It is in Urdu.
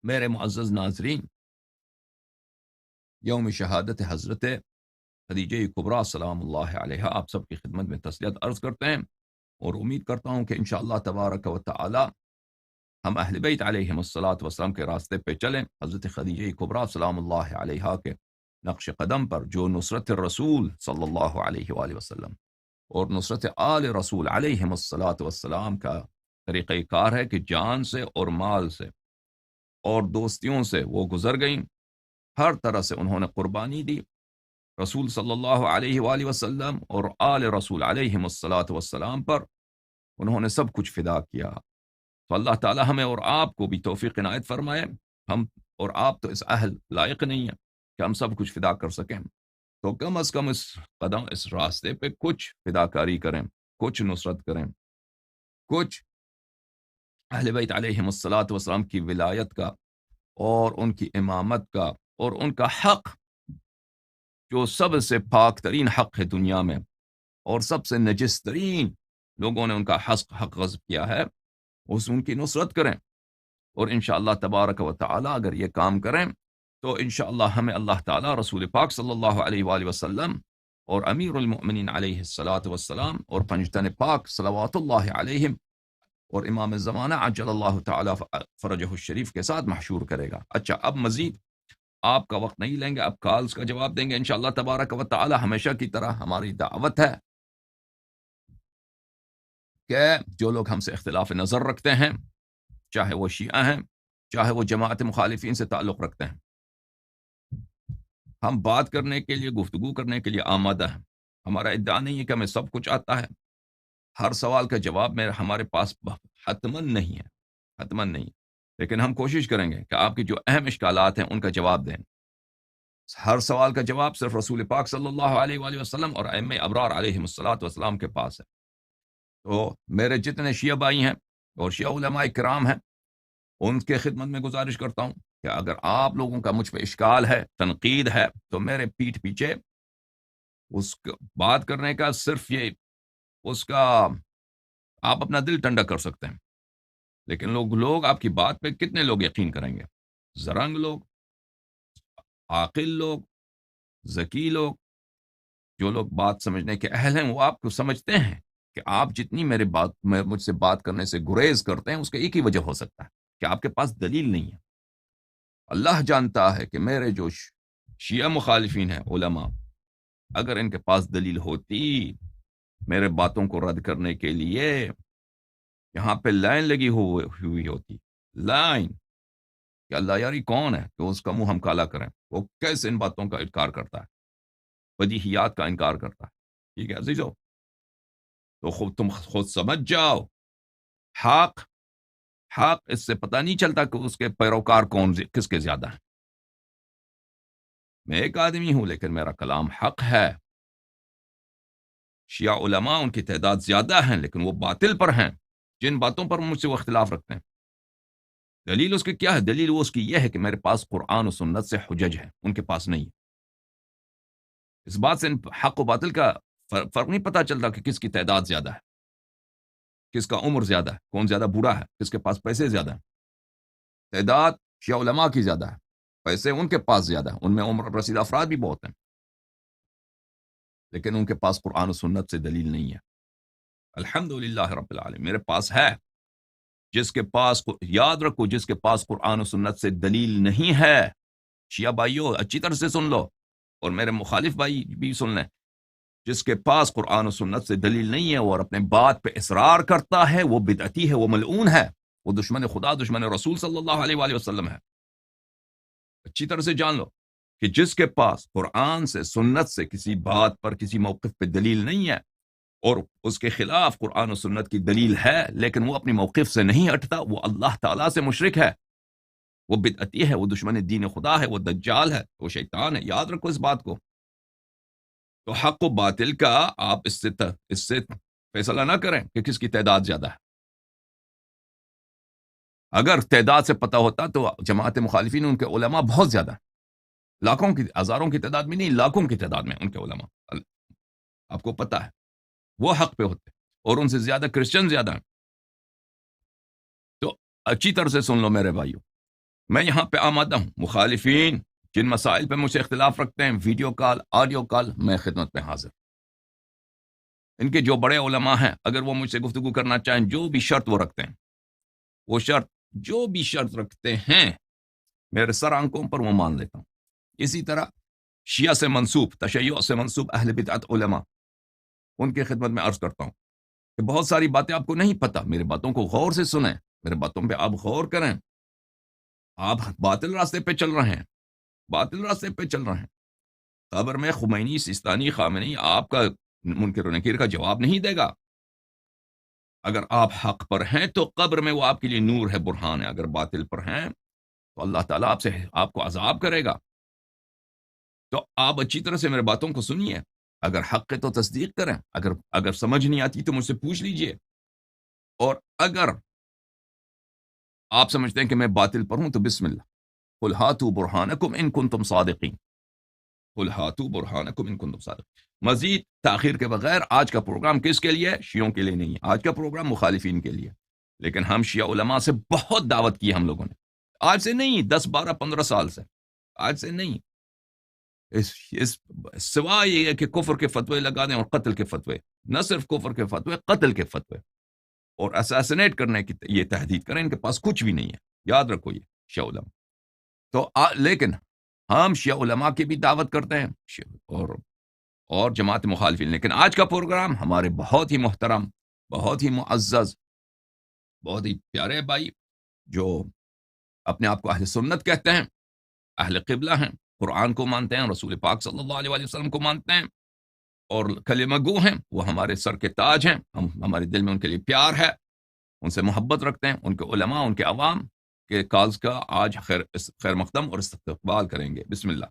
میرے معزز ناظرین، یوم شہادت حضرت خدیجہ کبریٰ سلام اللہ علیہا آپ سب کی خدمت میں تسلیت عرض کرتے ہیں، اور امید کرتا ہوں کہ انشاءاللہ تبارک و تعالی ہم اہل بیت علیہم الصلاۃ والسلام کے راستے پہ چلیں، حضرت خدیجہ کبریٰ سلام اللہ علیہا کے نقش قدم پر، جو نصرت الرسول صلی اللہ علیہ وآلہ وسلم اور نصرت آل رسول علیہم الصلاۃ والسلام کا طریقہ کار ہے کہ جان سے اور مال سے اور دوستیوں سے وہ گزر گئیں، ہر طرح سے انہوں نے قربانی دی، رسول صلی اللہ علیہ وآلہ وسلم اور آل رسول علیہم الصلاۃ والسلام پر انہوں نے سب کچھ فدا کیا۔ تو اللہ تعالی ہمیں اور آپ کو بھی توفیق عنایت فرمائے۔ ہم اور آپ تو اس اہل لائق نہیں ہیں کہ ہم سب کچھ فدا کر سکیں، تو کم از کم اس راستے پہ کچھ فدا کاری کریں، کچھ نصرت کریں، کچھ اہل بیت علیہم الصلاۃ والسلام کی ولایت کا اور ان کی امامت کا اور ان کا حق، جو سب سے پاک ترین حق ہے دنیا میں، اور سب سے نجس ترین لوگوں نے ان کا حق غصب کیا ہے، ان کی نصرت کریں۔ اور انشاءاللہ تبارک و تعالی اگر یہ کام کریں تو انشاءاللہ ہمیں اللہ تعالی رسول پاک صلی اللہ علیہ وآلہ وسلم اور امیر المؤمنین علیہ الصلاۃ والسلام اور پنجتن پاک صلوات اللہ علیہم اور امام زمانہ عجل اللہ تعالی فرجہ الشریف کے ساتھ محشور کرے گا۔ اچھا، اب مزید آپ کا وقت نہیں لیں گے، اب کالز کا جواب دیں گے انشاءاللہ تبارک و تعالی۔ ہمیشہ کی طرح ہماری دعوت ہے کہ جو لوگ ہم سے اختلاف نظر رکھتے ہیں، چاہے وہ شیعہ ہیں، چاہے وہ جماعت مخالفین سے تعلق رکھتے ہیں، ہم بات کرنے کے لیے، گفتگو کرنے کے لیے آمادہ ہیں۔ ہمارا ادعا نہیں ہے کہ ہمیں سب کچھ آتا ہے، ہر سوال کا جواب ہمارے پاس حتماً نہیں ہے، حتماً نہیں، لیکن ہم کوشش کریں گے کہ آپ کی جو اہم اشکالات ہیں ان کا جواب دیں۔ ہر سوال کا جواب صرف رسول پاک صلی اللہ علیہ وآلہ وسلم اور ائمہ ابرار علیہم الصلاۃ والسلام کے پاس ہے۔ تو میرے جتنے شیعہ بھائی ہیں اور شیعہ علماء کرام ہیں، ان کے خدمت میں گزارش کرتا ہوں کہ اگر آپ لوگوں کا مجھ پہ اشکال ہے، تنقید ہے، تو میرے پیٹھ پیچھے اس بات کرنے کا صرف یہ اس کا آپ اپنا دل ٹھنڈا کر سکتے ہیں، لیکن لوگ آپ کی بات پہ کتنے لوگ یقین کریں گے؟ زرنگ لوگ، عاقل لوگ، ذکی لوگ، جو لوگ بات سمجھنے کے اہل ہیں، وہ آپ کو سمجھتے ہیں کہ آپ جتنی مجھ سے بات کرنے سے گریز کرتے ہیں، اس کا ایک ہی وجہ ہو سکتا ہے کہ آپ کے پاس دلیل نہیں ہے۔ اللہ جانتا ہے کہ میرے جو شیعہ مخالفین ہیں علماء، اگر ان کے پاس دلیل ہوتی میرے باتوں کو رد کرنے کے لیے، یہاں پہ لائن لگی ہوئی ہوتی، لائن کہ اللہ یاری کون ہے کہ اس کا منہ ہم کالا کریں، وہ کیسے ان باتوں کا انکار کرتا ہے، بدیہیات کا انکار کرتا ہے۔ ٹھیک ہے عزیزو، تو تم خود سمجھ جاؤ، حق اس سے پتہ نہیں چلتا کہ اس کے پیروکار کس کے زیادہ ہیں۔ میں ایک آدمی ہوں لیکن میرا کلام حق ہے۔ شیعہ علماء ان کی تعداد زیادہ ہیں لیکن وہ باطل پر ہیں، جن باتوں پر مجھ سے وہ اختلاف رکھتے ہیں۔ دلیل اس کی کیا ہے؟ دلیل وہ اس کی یہ ہے کہ میرے پاس قرآن و سنت سے حجج ہے، ان کے پاس نہیں۔ اس بات سے حق و باطل کا فرق نہیں پتا چلتا کہ کس کی تعداد زیادہ ہے، کس کا عمر زیادہ ہے، کون زیادہ بوڑھا ہے، کس کے پاس پیسے زیادہ ہیں۔ تعداد شیعہ علماء کی زیادہ ہے، پیسے ان کے پاس زیادہ ہیں، ان میں عمر رسید افراد بھی بہت ہیں، لیکن ان کے پاس قرآن و سنت سے دلیل نہیں ہے۔ الحمدللہ رب العالمین، میرے پاس ہے۔ جس کے پاس، یاد رکھو، جس کے پاس قرآن و سنت سے دلیل نہیں ہے، شیعہ بھائیو اچھی طرح سے سن لو، اور میرے مخالف بھائی بھی سن لیں، جس کے پاس قرآن و سنت سے دلیل نہیں ہے اور اپنے بات پہ اصرار کرتا ہے، وہ بدعتی ہے، وہ ملعون ہے، وہ دشمن خدا، دشمن رسول صلی اللہ علیہ وآلہ وسلم ہے۔ اچھی طرح سے جان لو کہ جس کے پاس قرآن سے، سنت سے کسی بات پر، کسی موقف پہ دلیل نہیں ہے، اور اس کے خلاف قرآن و سنت کی دلیل ہے لیکن وہ اپنی موقف سے نہیں ہٹتا، وہ اللہ تعالیٰ سے مشرک ہے، وہ بدعتی ہے، وہ دشمن دین خدا ہے، وہ دجال ہے، وہ شیطان ہے۔ یاد رکھو اس بات کو۔ تو حق و باطل کا آپ اس سے فیصلہ نہ کریں کہ کس کی تعداد زیادہ ہے۔ اگر تعداد سے پتہ ہوتا تو جماعت مخالفین ان کے علماء بہت زیادہ ہیں، لاکھوں کی، ہزاروں کی تعداد میں نہیں، لاکھوں کی تعداد میں ان کے علماء، آپ کو پتہ ہے، وہ حق پہ ہوتے، اور ان سے زیادہ کرسچن زیادہ ہیں۔ تو اچھی طرح سے سن لو میرے بھائیو، میں یہاں پہ آمادہ ہوں، مخالفین جن مسائل پہ مجھ سے اختلاف رکھتے ہیں، ویڈیو کال، آڈیو کال، میں خدمت میں حاضر۔ ان کے جو بڑے علماء ہیں، اگر وہ مجھ سے گفتگو کرنا چاہیں، جو بھی شرط وہ رکھتے ہیں، وہ شرط جو بھی شرط رکھتے ہیں میرے سر آنکھوں پر وہ مان لیتا ہوں۔ اسی طرح شیعہ سے منسوب، تشیع سے منسوب اہل بدعت علماء، ان کی خدمت میں عرض کرتا ہوں کہ بہت ساری باتیں آپ کو نہیں پتہ، میری باتوں کو غور سے سنیں، میرے باتوں پہ آپ غور کریں۔ آپ باطل راستے پہ چل رہے ہیں، باطل راستے پہ چل رہے ہیں۔ قبر میں خمینی، سیستانی، خامنئی آپ کا منکر و نکیر کا جواب نہیں دے گا۔ اگر آپ حق پر ہیں تو قبر میں وہ آپ کے لیے نور ہے، برہان ہے۔ اگر باطل پر ہیں تو اللہ تعالیٰ آپ کو عذاب کرے گا۔ تو آپ اچھی طرح سے میرے باتوں کو سنیے، اگر حق ہے تو تصدیق کریں، اگر سمجھ نہیں آتی تو مجھ سے پوچھ لیجئے، اور اگر آپ سمجھتے ہیں کہ میں باطل پر ہوں تو بسم اللہ، قل ہاتوا برہانکم ان کنتم صادقین، قل ہاتوا برہانکم ان کنتم صادقین۔ مزید تاخیر کے بغیر آج کا پروگرام کس کے لیے؟ شیعوں کے لیے نہیں ہے، آج کا پروگرام مخالفین کے لیے۔ لیکن ہم شیعہ علماء سے بہت دعوت کی ہم لوگوں نے، آج سے نہیں، 10 12 15 سال سے، آج سے نہیں۔ اس سوائے یہ ہے کہ کفر کے فتوے لگا دیں اور قتل کے فتوے، نہ صرف کفر کے فتوے، قتل کے فتوے اور اساسینیٹ کرنے کی یہ تحدید کریں، ان کے پاس کچھ بھی نہیں ہے، یاد رکھو یہ شیعہ علماء۔ تو لیکن ہم شیعہ علماء کی بھی دعوت کرتے ہیں اور جماعت مخالفین۔ لیکن آج کا پروگرام ہمارے بہت ہی محترم، بہت ہی معزز، بہت ہی پیارے بھائی جو اپنے آپ کو اہل سنت کہتے ہیں، اہل قبلہ ہیں، قرآن کو مانتے ہیں، رسول پاک صلی اللہ علیہ وسلم کو مانتے ہیں اور کلمہ گو ہیں، وہ ہمارے سر کے تاج ہیں، ہمارے دل میں ان کے لیے پیار ہے، ان سے محبت رکھتے ہیں، ان کے علماء، ان کے عوام کے کاز کا آج خیر مقدم اور استقبال کریں گے۔ بسم اللہ۔